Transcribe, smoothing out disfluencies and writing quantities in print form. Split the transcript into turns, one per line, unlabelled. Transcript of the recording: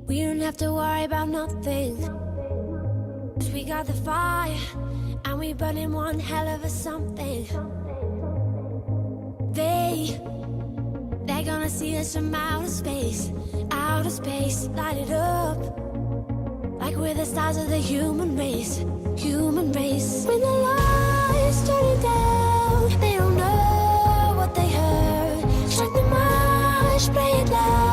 We don't have to worry about nothing, 'cause we got the fire, and we burning one hell of a something. They're gonna see us from outer space, light it up, like we're the stars of the human race, human race. When the lights turn it down, they don't know what they heard. Strike the march, play it loud.